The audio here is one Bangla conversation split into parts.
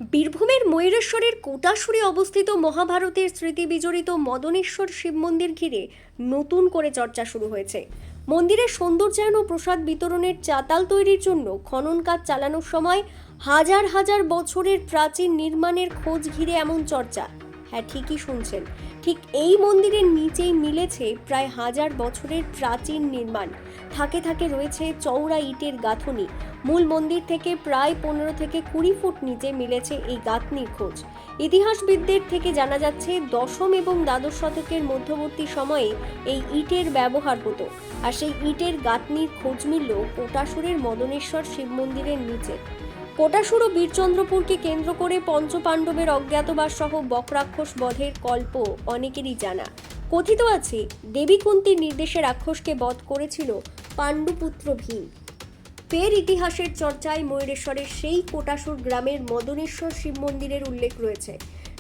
বীরভূমের ময়ূরেশ্বরের কোটাসুরে অবস্থিত মহাভারতের স্মৃতি বিজড়িত মদনেশ্বর শিব মন্দির ঘিরে নতুন করে চর্চা শুরু হয়েছে। মন্দিরের সৌন্দর্যায়ন ও প্রসাদ বিতরণের চাতাল তৈরির জন্য খনন কাজ চালানোর সময় হাজার হাজার বছরের প্রাচীন নির্মাণের খোঁজ ঘিরে এমন চর্চা। হ্যাঁ, ঠিকই শুনছেন, ঠিক এই মন্দিরের নিচেই মিলেছে প্রায় হাজার বছরের প্রাচীন নির্মাণ। থাকে থাকে রয়েছে চওড়া ইটের গাঁথনি। মূল মন্দির থেকে প্রায় 15 থেকে 20 ফুট নিচে মিলেছে এই গাঁথনির খোঁজ। ইতিহাসবিদদের থেকে জানা যাচ্ছে দশম এবং দ্বাদশ শতকের মধ্যবর্তী সময়ে এই ইটের ব্যবহার হতো, আর সেই ইটের গাঁথনির খোঁজ মিলল কোটাসুরের মদনেশ্বর শিব মন্দিরের নিচে। কোটাসুর ও বীরচন্দ্রপুরকে কেন্দ্র করে পঞ্চপাণ্ডবের অজ্ঞাতবাস সহ বকরাক্ষস বধের গল্প অনেকেরই জানা। কথিত আছে, দেবী কুন্তীর নির্দেশে রাক্ষসকে বধ করেছিল পাণ্ডুপুত্র ভীম। ফের ইতিহাসের চর্চায় ময়ূরেশ্বরের সেই কোটাসুর গ্রামের মদনেশ্বর শিব মন্দিরের উল্লেখ রয়েছে।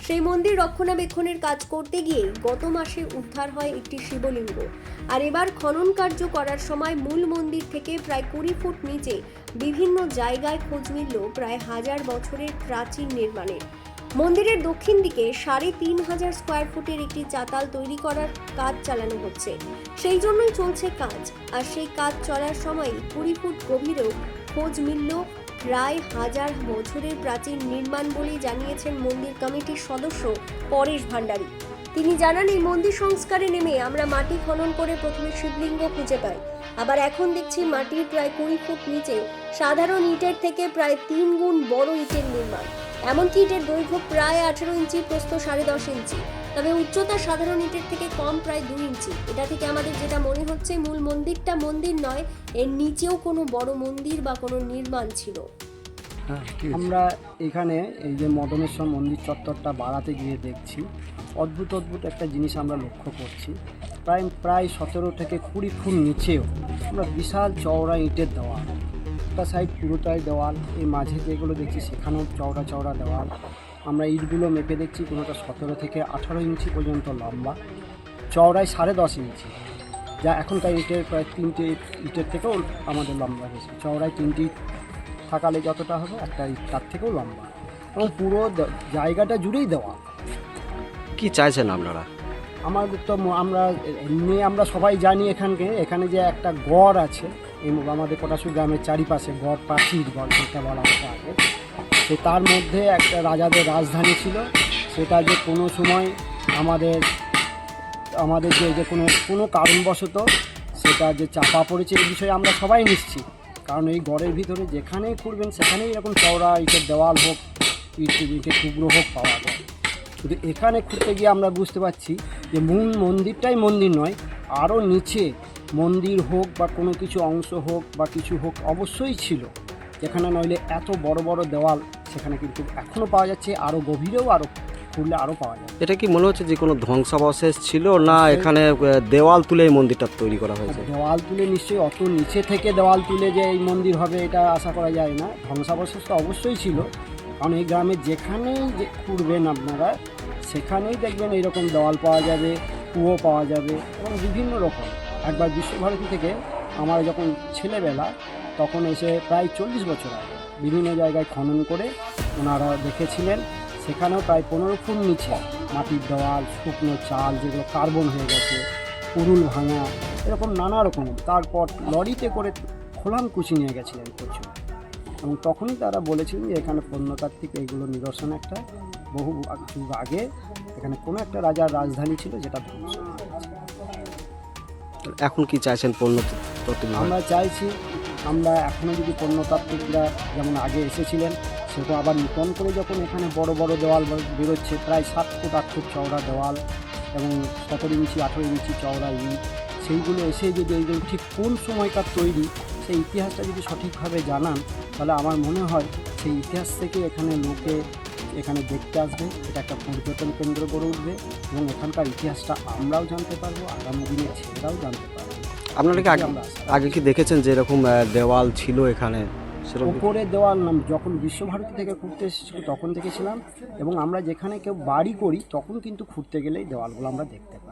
সেই মন্দির রক্ষণাবেক্ষণের কাজ করতে গিয়ে গত মাসে উদ্ধার হয় একটি শিবলিঙ্গ, আর এবার খনন কার্য করার সময় মূল মন্দির থেকে প্রায় 20 ফুট নিচে বিভিন্ন জায়গায় খোঁজ মিলল প্রায় হাজার বছরের প্রাচীন নির্মাণের। মন্দিরের দক্ষিণ দিকে 3500 স্কোয়ার ফুটের একটি চাতাল তৈরি করার কাজ চালানো হচ্ছে। সেই জন্যই চলছে কাজ, আর সেই কাজ চলার সময় 20 ফুট গভীরেও খোঁজ মিলল প্রায় হাজার বছরের প্রাচীন নির্মাণ বলেই জানিয়েছেন মন্দির কমিটির সদস্য পরেশ ভান্ডারী। তিনি জানান, এই মন্দির সংস্কারে নেমে আমরা মাটি খনন করে প্রথমে শিবলিঙ্গ খুঁজে পাই, আবার এখন দেখছি মাটির প্রায় 20 ফুট নিচে সাধারণ ইটের থেকে প্রায় 3 গুণ বড় ইটের নির্মাণ। এমনকি ইটের দৈর্ঘ্য প্রায় 18 ইঞ্চি, প্রস্থ 10.5 ইঞ্চি, তবে উচ্চতা সাধারণ ইটের থেকে কম, প্রায় 2 ইঞ্চি। এটা থেকে আমাদের যেটা মনে হচ্ছে, মূল মন্দিরটা মন্দির নয়, এর নিচেও কোনো বড় মন্দির বা কোনো নির্মাণ ছিল। আমরা এখানে এই যে মদনেশ্বর মন্দির চত্বরটা বাড়াতে গিয়ে দেখছি অদ্ভুত অদ্ভুত একটা জিনিস আমরা লক্ষ্য করছি। প্রায় 17 থেকে 20 ফুট নিচেও আমরা বিশাল চওড়া ইটের দেওয়াল, একটা সাইড পুরোটাই দেওয়াল, এই মাঝে যেগুলো দেখছি সেখানেও চওড়া চওড়া দেওয়াল। আমরা ইটগুলো মেপে দেখছি কোনোটা 17 থেকে 18 ইঞ্চি পর্যন্ত লম্বা, চওড়ায় 10.5 ইঞ্চি, যা এখনকার ইটের প্রায় 3টে ইটের থেকেও আমাদের লম্বা হয়েছে। চওড়ায় 3টি থাকালে যতটা হবে, একটা ইট তার থেকেও লম্বা, এবং পুরো জায়গাটা জুড়েই দেওয়া। কি চাইছেন আপনারা? আমাদের তো আমরা সবাই জানি এখানে যে একটা গড় আছে, এই আমাদের কোটাসুর গ্রামের চারিপাশে গড়, প্রাচীর গড় যেটা বলা হতো আগে, তো তার মধ্যে একটা রাজাদের রাজধানী ছিল। সেটা যে কোনো সময় আমাদের যে কোনো কারণবশত সেটা যে চাপা পড়েছে, এই বিষয়ে আমরা সবাই নিশ্চিত। কারণ এই গড়ের ভিতরে যেখানেই খুঁড়বেন সেখানেই এরকম চওড়া ইটের দেওয়াল হোক, ইটের টুকরো হোক পাওয়া যায়। কিন্তু এখানে খুঁড়তে গিয়ে আমরা বুঝতে পারছি যে মূল মন্দিরটাই মন্দির নয়, আরও নিচে মন্দির হোক বা কোনো কিছু অংশ হোক বা কিছু হোক অবশ্যই ছিল, যেখানে নইলে এত বড় বড় দেওয়াল সেখানে কিন্তু এখনও পাওয়া যাচ্ছে। আরও গভীরেও আরও খুঁড়লে আরও পাওয়া যায়। এটা কি মনে হচ্ছে যে কোনো ধ্বংসাবশেষ ছিল, না এখানে দেওয়াল তুলে এই মন্দিরটা তৈরি করা হয়েছে? দেওয়াল তুলে নিশ্চয়ই, অত নিচে থেকে দেওয়াল তুলে যে এই মন্দির হবে এটা আশা করা যায় না। ধ্বংসাবশেষ তো অবশ্যই ছিল, কারণ এই গ্রামে যেখানেই খুঁড়বেন আপনারা সেখানেই দেখবেন এইরকম দেওয়াল পাওয়া যাবে, কুয়ো পাওয়া যাবে, এবং বিভিন্ন রকম। একবার বিশ্বভারতী থেকে আমার যখন ছেলেবেলা, তখন এসে প্রায় 40 বছর আগে বিভিন্ন জায়গায় খনন করে ওনারা দেখেছিলেন, সেখানেও প্রায় 15 ফুট নিচে মাটির দেওয়াল, শুকনো চাল যেগুলো কার্বন হয়ে গেছে, পুরুল ভাঙা, এরকম নানা রকম। তারপর লরিতে করে খোলামকুচি নিয়ে গেছিলেন প্রচুর, এবং তখনই তারা বলেছিলেন যে এখানে প্রত্নতাত্ত্বিক এইগুলো নিদর্শন একটা বহু যুগ আগে এখানে কোনো একটা রাজার রাজধানী ছিল, যেটা ধ্বংস হয়ে গেছে। এখন কি চাইছেন প্রত্নতত্ত্ব? আমরা চাইছি আমরা এখনও যদি প্রত্নতাত্ত্বিকরা যেমন আগে এসেছিলেন, সেটা আবার নূতন করে যখন এখানে বড় বড় দেওয়াল বেরোচ্ছে, প্রায় 7 ফুট 8 ফুট চওড়া দেওয়াল এবং 17 ইঞ্চি 18 ইঞ্চি চওড়া ইট, সেইগুলো এসে যদি এইগুলো ঠিক কোন সময়কার তৈরি সেই ইতিহাসটা যদি সঠিকভাবে জানান, তাহলে আমার মনে হয় সেই ইতিহাস থেকে এখানে লোকে এখানে দেখতে আসবে, এটা একটা পর্যটন কেন্দ্র গড়ে উঠবে, এবং এখানকার ইতিহাসটা আমরাও জানতে পারবো, আগামী দিনে ছেলেরাও জানতে পারবে। আপনারা কি আগে কি দেখেছেন যে এরকম দেওয়াল ছিল এখানে? উপরে দেওয়াল যখন বিশ্বভারতী থেকে ঘুরতে এসেছিল তখন দেখেছিলাম, এবং আমরা যেখানে কেউ বাড়ি করি তখন কিন্তু ঘুরতে গেলেই দেওয়ালগুলো আমরা দেখতে পাই।